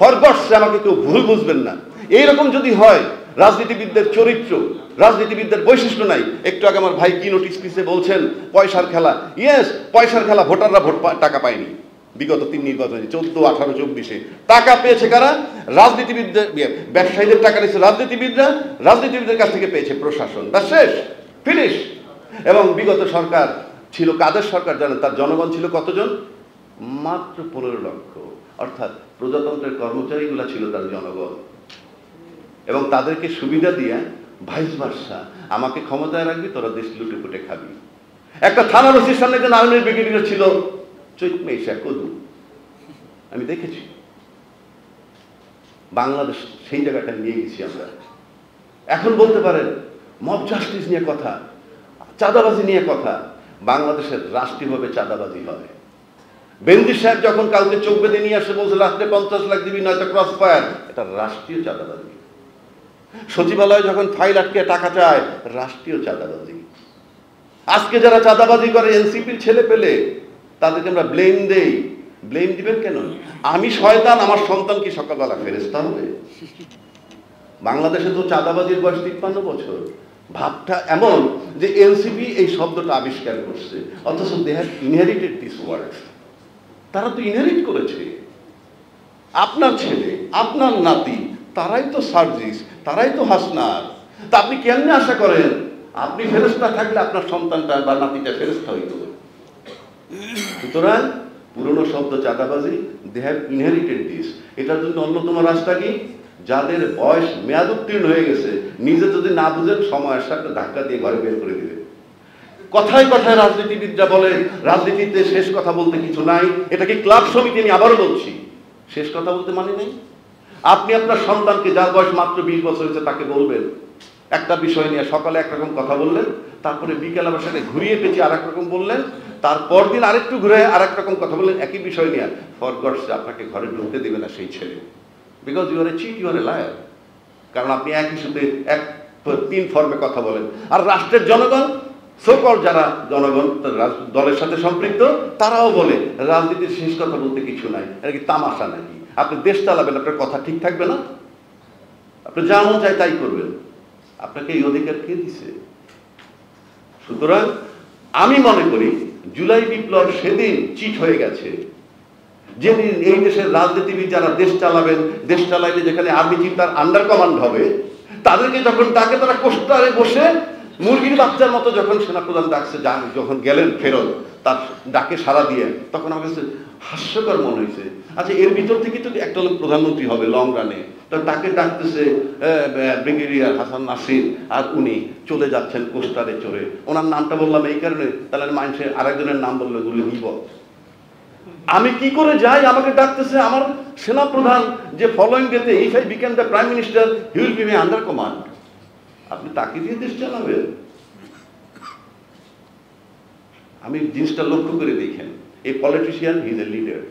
For gods আমাকে কেউ ভুল বুঝবেন না। এইরকম যদি হয়, রাজনীতিবিদদের চরিত্র, রাজনীতিবিদদের বৈশিষ্ট্য নাই। একটু আগে আমার ভাই কি নোটিশ পিসে বলছেন পয়সার খেলা। ইয়েস, পয়সার খেলা। ভোটাররা টাকা পায়নি বিগত 3 নির্বাচনে, 14, 18, 24-এ টাকা পেয়েছে কারা? রাজনীতিবিদদের, ব্যবসায়ীদের টাকা নিয়েছে রাজনীতিবিদরা, রাজনীতিবিদদের কাছ থেকে পেয়েছে প্রশাসন। তা শেষ, ফিনিশ। এবং বিগত সরকার ছিল কাদের সরকার জানেন? তার জনগণ ছিল কতজন? মাত্র 15 লক্ষ। অর্থাৎ প্রজাতন্ত্রের কর্মচারীগুলা ছিল তার জনগণ, এবং তাদেরকে সুবিধা দিয়ে ভাইস ভার্সা, আমাকে ক্ষমতায় রাখবি, তোরা দেশ লুটে পুটে খাবি। একটা থানার ওসির সামনে একজন আর্মির ব্রিগেডিয়ার ছিল, চৈতমেশা কদু, আমি দেখেছি। বাংলাদেশ সেই জায়গাটা নিয়ে গেছি আমরা। এখন বলতে পারেন মব জাস্টিস নিয়ে কথা, চাঁদাবাজি নিয়ে কথা। বাংলাদেশের রাষ্ট্রীয়ভাবে চাঁদাবাজি হয়। বেনজির সাহেব যখন কাউকে চোখ বেঁধে নিয়ে আসে, বলছে রাত্রে 50 লাখ দিবি নয়তো ক্রস ফায়ার, এটা রাষ্ট্রীয় চাঁদাবাজি। সচিবালয়ে যখন ফাইল আটকে টাকা চায়, রাষ্ট্রীয় চাঁদাবাজি। আজকে যারা চাঁদাবাজি করে এনসিপির ছেলে পেলে, তাদেরকে আমরা ব্লেম দেই। ব্লেম দিবেন কেন? আমি শয়তান, আমার সন্তান কি সকালবেলা ফেরেশতা হবে? বাংলাদেশে তো চাঁদাবাজির বয়স 53 বছর। ভাবটা এমন যে এনসিপি এই শব্দটা আবিষ্কার করছে, অথচ they have inherited this word. তারা তো ইনহেরিট করেছে। আপনার ছেলে, আপনার নাতি, তারাই তো সার্জিস, তারাই তো হাসনার। তা আপনি কেমনে আশা করেন আপনি ফেরেশতা থাকলে আপনার সন্তানটা বা নাতিটা ফেরেশতা হইত? সুতরাং পুরনো শব্দ চাঁদাবাজি, দে হ্যাভ ইনহেরিটেড দিস। এটার জন্য অন্যতম রাস্তা কি? যাদের বয়স মেয়াদ উত্তীর্ণ হয়ে গেছে, নিজে যদি না বুঝেন, সময়ের সাথে ধাক্কা দিয়ে ঘরে বের করে দিবে। কথায় কথায় রাজনীতিবিদরা বলে রাজনীতিতে শেষ কথা বলতে কিছু নাই। এটাকে ক্লাব সমিতি, আমি আবারও বলছি, শেষ কথা বলতে মানে নেই। আপনি আপনার সন্তানকে, যার বয়স মাত্র 20 বছর হয়েছে, তাকে বলবেন একটা বিষয় নিয়ে, সকালে একরকম কথা বললেন, তারপরে বিকেল আবার সেটা ঘুরিয়ে পেঁচিয়ে আর এক রকম বললেন, তারপর দিন আরেকটু ঘুরে আর এক রকম কথা বললেন একই বিষয় নিয়ে। ফর গডস আপনাকে ঘরে ঢুকতে দেবে না সেই ছেলে, because you are a cheat, you are a liar. কারণ আপনি এক ইস্যুতে 3 ফর্মে কথা বলেন। আর রাষ্ট্রের জনগণ, সকল যারা জনগণ দলের সাথে সম্পৃক্ত, তারাও বলে রাজনীতির শেষ কথা বলতে কিছু নাই। এটা কি তামাশা নাকি? আপনি দেশ চালাবেন, আপনার কথা ঠিক থাকবে না? আপনি যা মন চায় তাই করবেন। আপনাকে এই অধিকার কে দিছে? সুতরাং আমি মনে করি জুলাই বিপ্লব সেদিন চিট হয়ে গেছে, যেদিন এই দেশের রাজনীতিবিদ যারা দেশ চালাবেন, দেশ চালাইলে যেখানে আর্মি চিফ তার আন্ডার কমান্ড হবে, তাদেরকে যখন ডাকে, তারা কোষ্টারে বসে মুরগির বাচ্চার মতো যখন সেনাপ্রধান ডাকছে, যখন গেলেন ফেরত, তার ডাকে সাড়া দিয়ে, তখন আমার কাছে হাস্যকর মনে হয়েছে। আচ্ছা, এর ভিতর থেকে যদি একটা লোক প্রধানমন্ত্রী হবে লং রানে, তাকে ডাকতেছে ব্রিগেডিয়ার হাসান নাসির, আর উনি চলে যাচ্ছেন কোস্টারে চড়ে। ওনার নামটা বললাম এই কারণে, তাহলে মানুষের আরেকজনের নাম বললে গুলি নিব। আমি কি করে যাই? আমাকে ডাকতেছে আমার সেনাপ্রধান, যে ফলোইং ডেতে if I became the prime minister he will be my under command. আপনি তাকে দিয়ে দেশ চালাবেন? আমি জিনিসটা লক্ষ্য করে দেখেন, এই politician he is a leader.